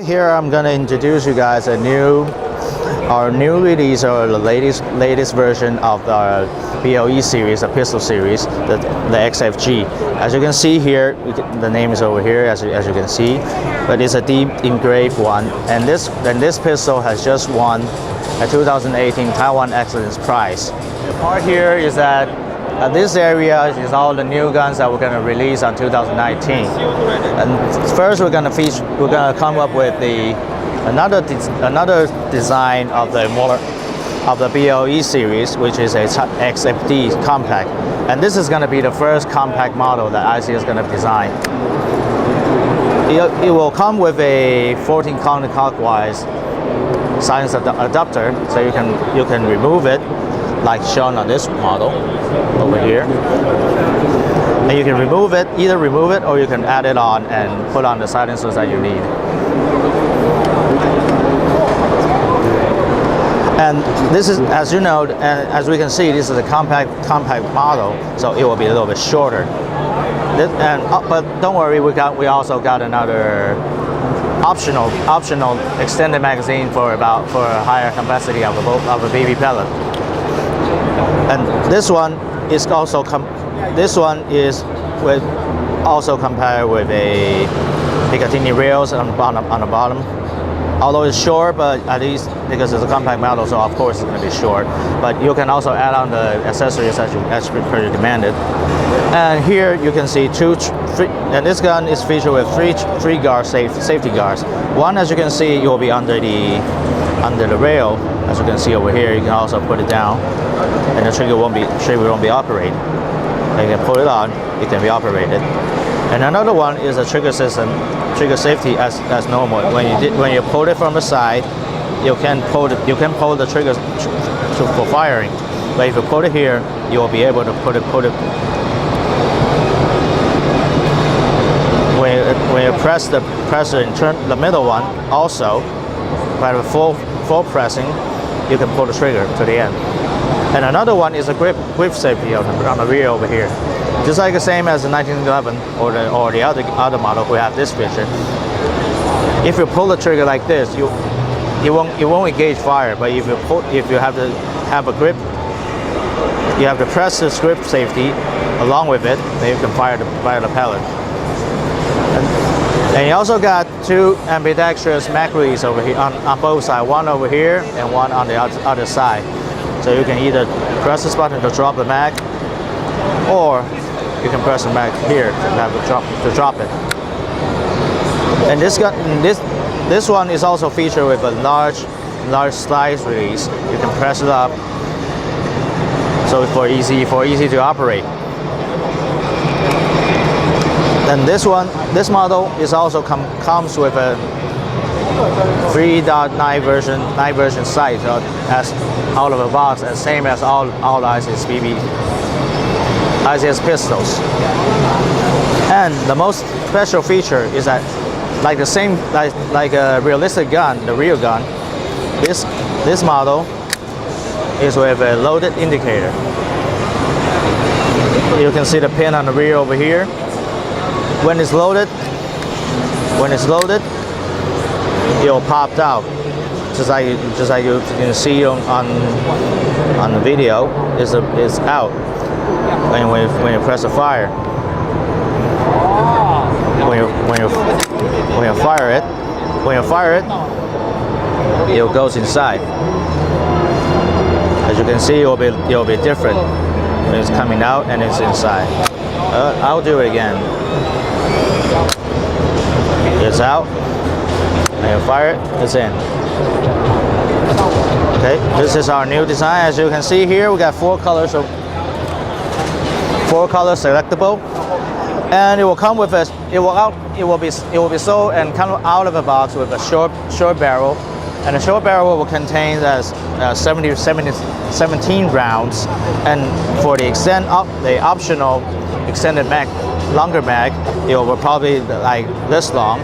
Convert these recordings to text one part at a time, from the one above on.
Here I'm going to introduce you guys our new release, or the latest version of the BLE series, the pistol series, the XFG. As you can see here, the name is over here, as you can see, but it's a deep engraved one. And this pistol has just won a 2018 Taiwan Excellence Prize. The part here is that this area is all the new guns that we're going to release on 2019. And first, we're going to come up with another design of the BLE series, which is a XFD compact. And this is going to be the first compact model that ICS is going to design. It will come with a 14 counterclockwise silence adapter, so you can remove it, like shown on this model over here. And you can either remove it or you can add it on and put on the silencers that you need. And this is, as you know, and as we can see, this is a compact model, so it will be a little bit shorter. But don't worry, we also got another optional extended magazine for a higher capacity of a BB pellet. And this one is also compared with a Picatinny rails on the bottom. Although it's short, but at least because it's a compact model, so of course it's going to be short. But you can also add on the accessories as per demanded. And here you can see and this gun is featured with three safety guards. One, as you can see, you will be under the rail. As you can see over here, you can also put it down, and the trigger won't be operated. And you can pull it on, it can be operated. And another one is a trigger system, trigger safety as normal. When you pull it from the side, you can pull the trigger for firing. But if you put it here, you will be able to put it. When you press the and turn the middle one, also by the full pressing, you can pull the trigger to the end. And another one is a grip safety on the rear over here. Just like the same as the 1911 or the other model who have this feature. If you pull the trigger like this, you won't engage fire. But if you have to have a grip, you have to press this grip safety along with it, then you can fire the pellet. And you also got two ambidextrous mag release over here on both sides, one over here and one on the other side. So you can either press this button to drop the mag, or you can press the mag here to drop it. And this one is also featured with a large slide release. You can press it up, so for easy to operate. And this model is also comes with a 3.9 version sight as out of the box, as same as all ICS pistols. And the most special feature is that, like a realistic gun, the real gun, this model is with a loaded indicator. You can see the pin on the rear over here. When it's loaded, it'll pop out, just like you can see on the video. It's out when you press the fire. When you fire it, it goes inside. As you can see, it'll be different when it's coming out and it's inside. I'll do it again. It's out, and you fire it, it's in. Okay, this is our new design. As you can see here, we got four colors selectable, and it will come with it will be sold and come out of the box with a short barrel, and the short barrel will contain 17 rounds, and for the optional extended mag, longer mag, it will probably like this long,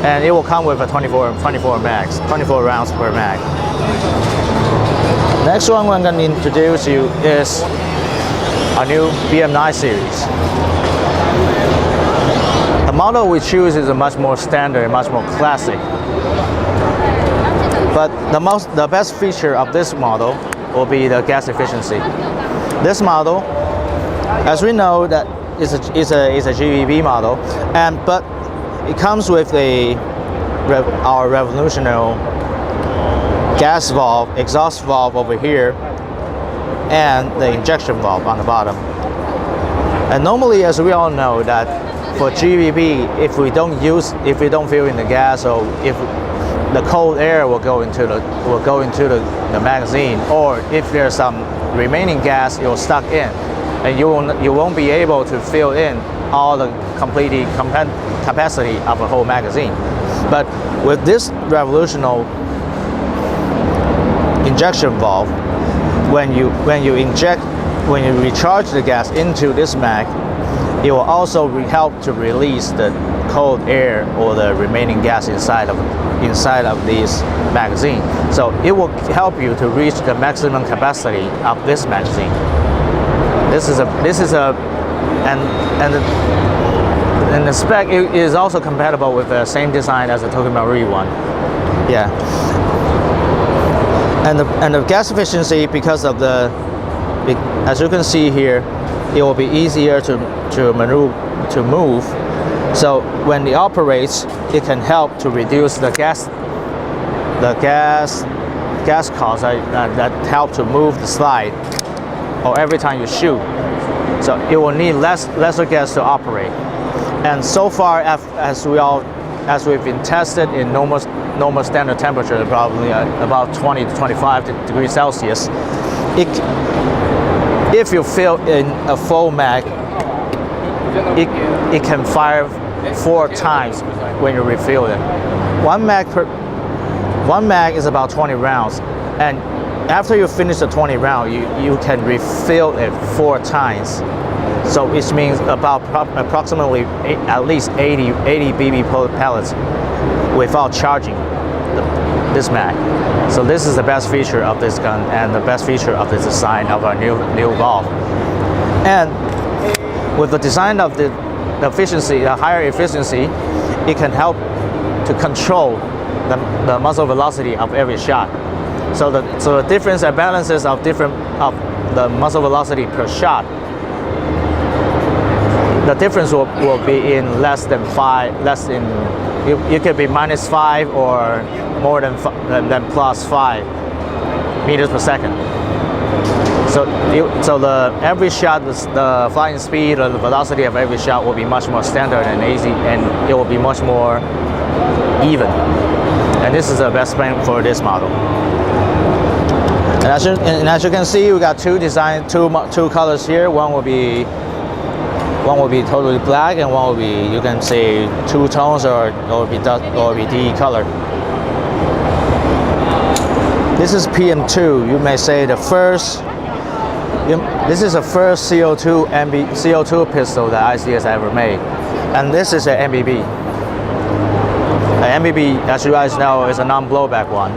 and it will come with a 24 rounds per mag. Next one I'm going to introduce you is our new BM9 series. The model we choose is a much more standard, much more classic. But the best feature of this model will be the gas efficiency. This model, as we know, that is a GVB model, but it comes with our revolutionary gas valve, exhaust valve over here, and the injection valve on the bottom. And normally, as we all know, that for GVB, if we don't fill in the gas, or if the cold air will go into the magazine, or if there's some remaining gas, you're stuck in, and you won't be able to fill in all the completely capacity of a whole magazine. But with this revolutionary injection valve, when you recharge the gas into this mag, it will also help to release the cold air or the remaining gas inside of this magazine. So it will help you to reach the maximum capacity of this magazine. And the spec is also compatible with the same design as the Tokyo Marine one. Yeah. And the gas efficiency, because of as you can see here, it will be easier to move. So when it operates, it can help to reduce the gas costs that help to move the slide, or every time you shoot. So it will need lesser gas to operate. And so far, as we've been tested in normal standard temperature, probably about 20 to 25 degrees Celsius, if you fill in a full mag, it can fire 4 times when you refill it. One mag is about 20 rounds, and after you finish the 20 round, you can refill it 4 times. So which means approximately at least 80 BB pellets without charging this mag. So this is the best feature of this gun, and the best feature of the design of our new valve. And with the design of the efficiency, the higher efficiency, it can help to control the muzzle velocity of every shot. So the difference and balances of the muzzle velocity per shot, the difference will be in less than 5. It could be -5 or more than +5 meters per second. So every shot, the flying speed or the velocity of every shot will be much more standard and easy, and it will be much more even. And this is the best plan for this model. And as you can see, we got two colors here. One will be totally black, and one will be, you can say, 2 tones, or be DE color. This is PM2. You may say this is the first CO2 pistol that ICS ever made, and this is an MBB. An MBB, as you guys know, is a non-blowback one,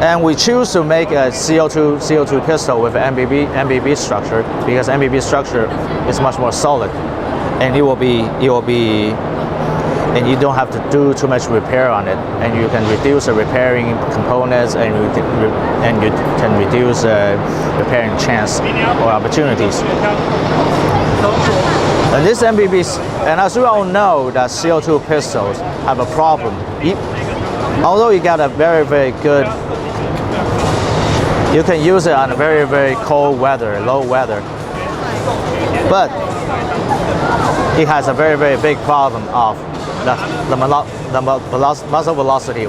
and we choose to make a CO2 pistol with an MBB structure because MBB structure is much more solid, and and you don't have to do too much repair on it, and you can reduce the repairing components, and you can reduce repairing chance or opportunities. And this MBB, and as we all know, that CO2 pistols have a problem. Although you got a very, very good, you can use it on a very, very cold weather, low weather, but it has a very, very big problem of the muzzle velocity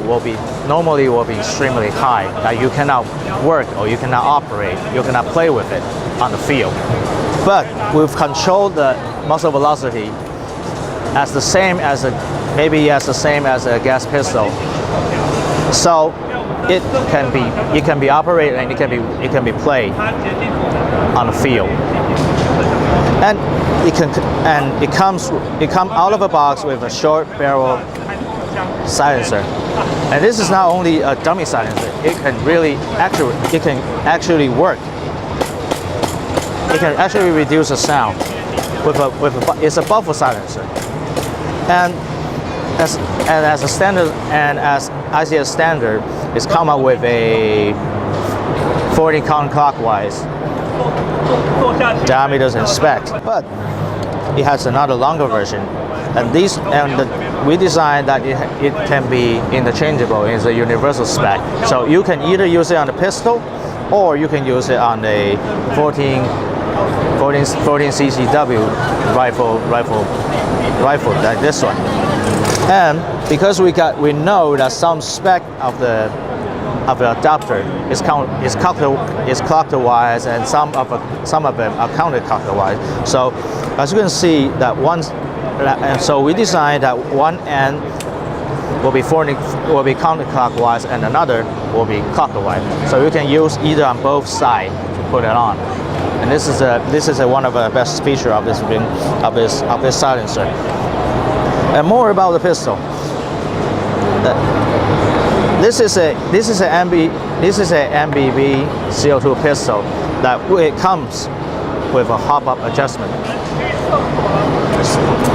normally will be extremely high, that you cannot work or you cannot operate, you cannot play with it on the field. But we've controlled the muzzle velocity as the same as a gas pistol, so it can be operated and it can be played on the field. And it comes out of the box with a short barrel silencer, and this is not only a dummy silencer. It can actually work. It can actually reduce the sound it's a buffer silencer. And as a standard, and as ICS standard, is come up with a 40 counterclockwise diameters and specs, but it has another longer version. And we designed that it can be interchangeable. It's a universal spec, so you can either use it on the pistol, or you can use it on a 14 CCW rifle like this one. And because we know that some spec of the adapter is clockwise, and some of them are counterclockwise. So as you can see, and so we designed that one end will be counterclockwise and another will be clockwise. So you can use either on both sides to put it on. And this is one of the best features of this silencer. And more about the pistol. This is a MBB CO2 pistol that it comes with a hop-up adjustment.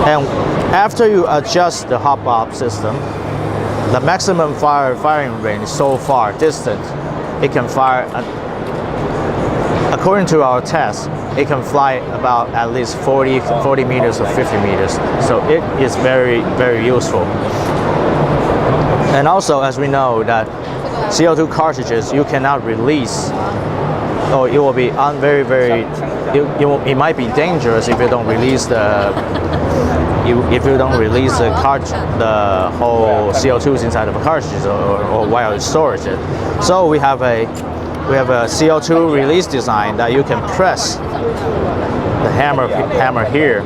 And after you adjust the hop-up system, the maximum firing range so far distant, it can fire. According to our test, it can fly about at least 40 meters or 50 meters. So it is very, very useful. And also, as we know, that CO2 cartridges you cannot release, or it will be it might be dangerous if you don't release the whole CO2s inside of a cartridge or while you storage it. So we have a CO2 release design that you can press the hammer here.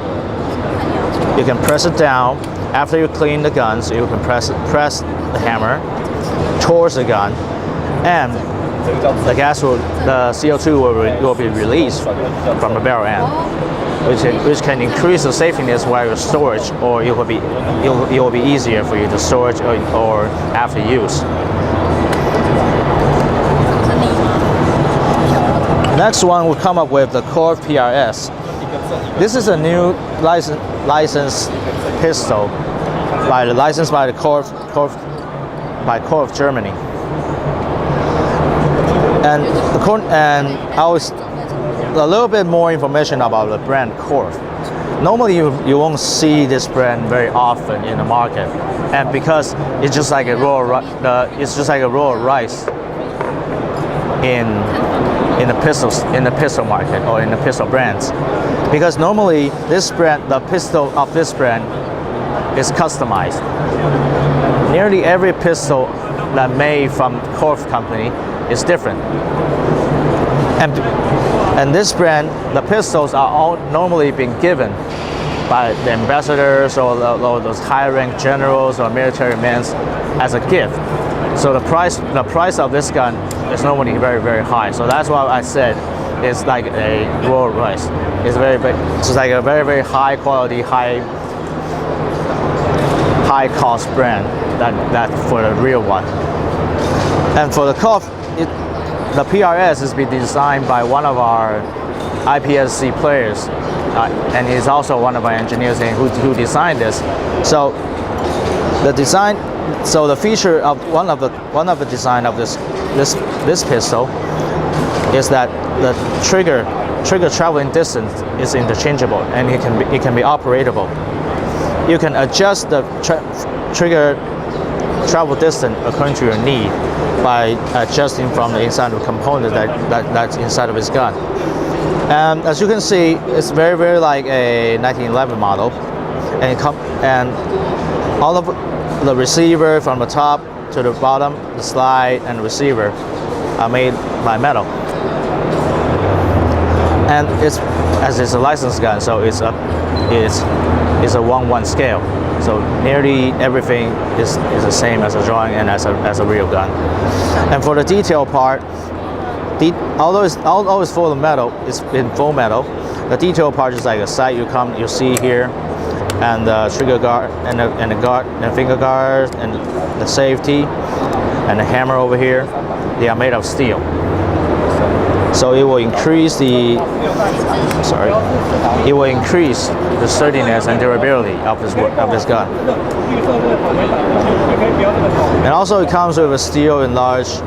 You can press it down. After you clean the guns, you can press the hammer towards the gun, and the CO2 will be released from the barrel end, which can increase the safeness while you storage, or it will be easier for you to storage or after use. Next one, we'll come up with the Corv PRS. This is a new licensed pistol, licensed by the Corv Germany. And a little bit more information about the brand Corv. Normally, you won't see this brand very often in the market, and because it's just like a raw rice in the pistol market or in the pistol brands, because normally the pistol of this brand is customized. Nearly every pistol that made from Corv company is different, and this brand, the pistols are all normally being given by the ambassadors or those high-ranked generals or military men as a gift. So the price of this gun is normally very, very high. So that's why I said it's like a raw rice. It's like a very, very high quality, high cost brand that for the real one. And for the Corv, the PRS has been designed by one of our IPSC players, and he's also one of our engineers who designed this. So the feature of one of the design of this pistol is that the trigger traveling distance is interchangeable, and it can be operatable. You can adjust the trigger travel distance according to your need by adjusting from the inside of the component that's inside of his gun. And as you can see, it's very, very like a 1911 model, and all of the receiver from the top to the bottom, the slide and the receiver are made by metal. And it's a licensed gun, so it's a 1:1 scale. So nearly everything is the same as a drawing and as a real gun. And for the detail part, although it's full of metal, it's in full metal. The detail part is like a sight you see here, and the trigger guard and the finger guard and the safety and the hammer over here. They are made of steel. So it will increase the sturdiness and durability of this gun. And also it comes with a steel enlarged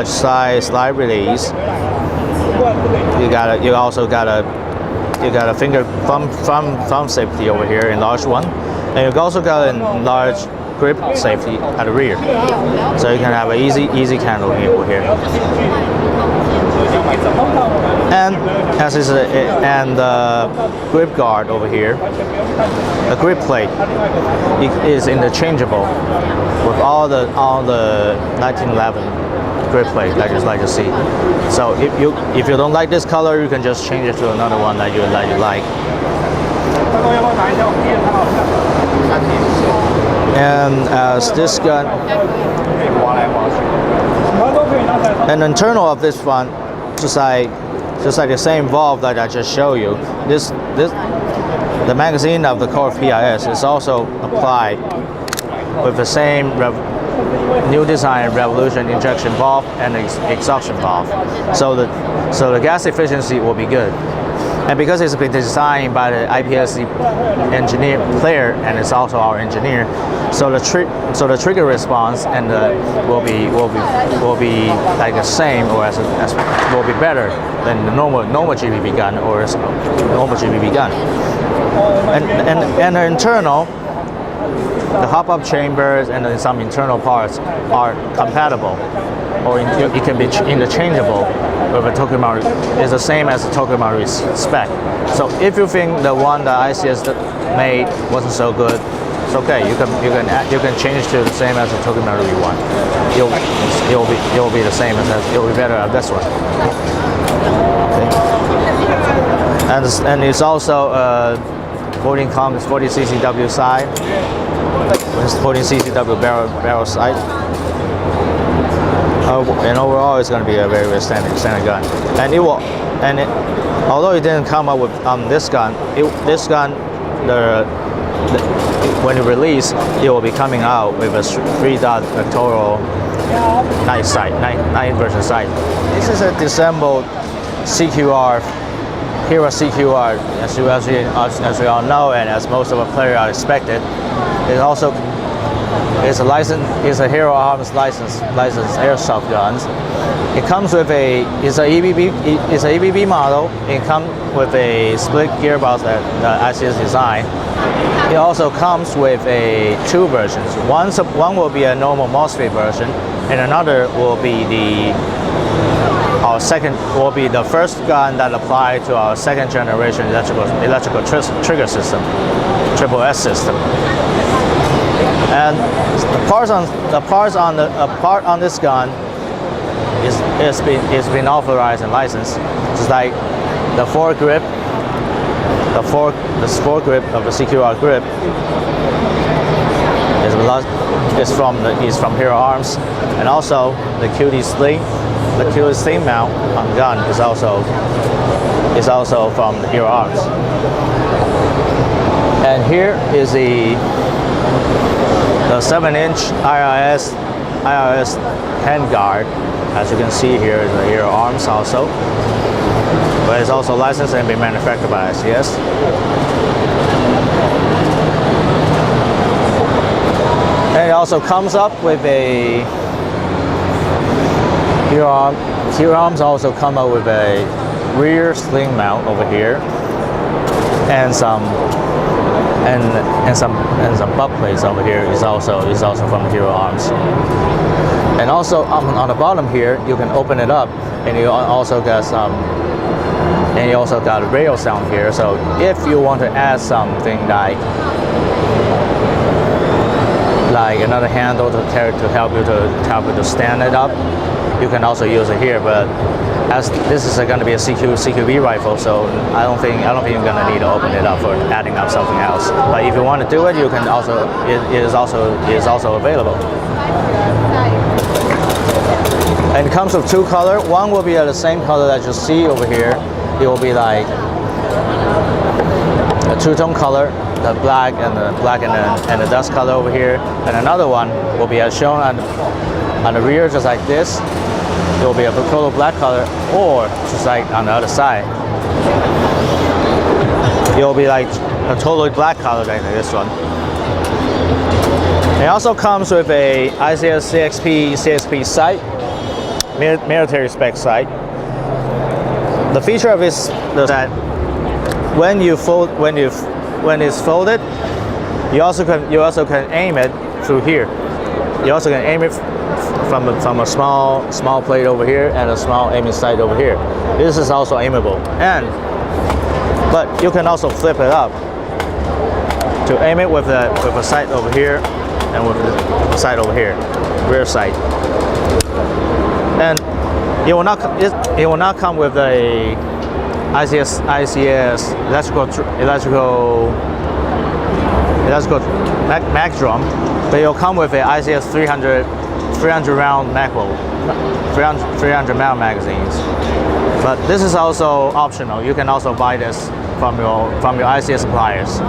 size slide release. You also got a finger thumb safety over here, enlarged one, and you also got an enlarged grip safety at the rear, so you can have an easy handle over here. And as is and the grip guard over here, the grip plate is interchangeable with all the 1911 grip plate like you see. So if you don't like this color, you can just change it to another one that you like. And as this gun, and internal of this one, just like the same valve that I just showed you, the magazine of the core PIS is also applied with the same new design revolution injection valve and exhaustion valve, so the gas efficiency will be good. And because it's been designed by the IPSC engineer player, and it's also our engineer, so the trigger response and will be like the same, or as will be better than the normal GBB gun or normal GBB gun. And the internal, the hop-up chambers and then some internal parts are compatible, or it can be interchangeable with a Tokumaru. It's the same as the Tokumaru spec. So if you think the one that ICS made wasn't so good, it's okay. You can change to the same as the Tokumaru one. It will be the same as it will be better at this one. Okay. And it's also 14 CCW side. It's 14 CCW barrel sight. And overall, it's going to be a very standard gun. And although it didn't come up with this gun, when you release, it will be coming out with a 3-dot vectorial night version sight. This is a disassembled CQR, Hera CQR, as we all know, and as most of our players are expected. It's a Hera Arms licensed airsoft guns. It comes with it's an EBB model. It comes with a split gearbox that ICS designed. It also comes with two versions. One will be a normal MOSFET version, and another will be the first gun that applied to our second generation electrical trigger system, SSS system. And the part on this gun is been authorized and licensed. Just like the foregrip of the CQR grip is from Hera Arms, and also the QD sling mount on the gun is also from Hera Arms. And here is the 7-inch Irs Hand Guard. As you can see here is the Hera Arms also, but it's also licensed and been manufactured by ICS. And it also comes up with a Hera Arms also come up with a rear sling mount over here, and some butt plates over here is also from Hera Arms. And also on the bottom here, you can open it up, and you also got a rail sound here. So if you want to add something like another handle to help you to stand it up, you can also use it here. But as this is going to be a CQB rifle, so I don't think you're going to need to open it up for adding up something else. But if you want to do it, you can also. It is also available. And it comes with two colors. One will be the same color that you see over here. It will be like a two-tone color, the black and the dust color over here. And another one will be as shown on the rear, just like this. it will be a total black color, or just like on the other side, it will be like a totally black color like this one. It also comes with a ICS Sp Site, military spec sight. The feature of this is that when it's folded, you also can aim it through here. You also can aim it from a small plate over here and a small aiming sight over here. This is also aimable, but you can also flip it up to aim it with a sight over here and with the sight over here, rear sight. And it will not come with a ICS electrical mag drum, but it will come with a ICS 300 round magbolt, 300 mil magazines. But this is also optional. You can also buy this from your ICS suppliers.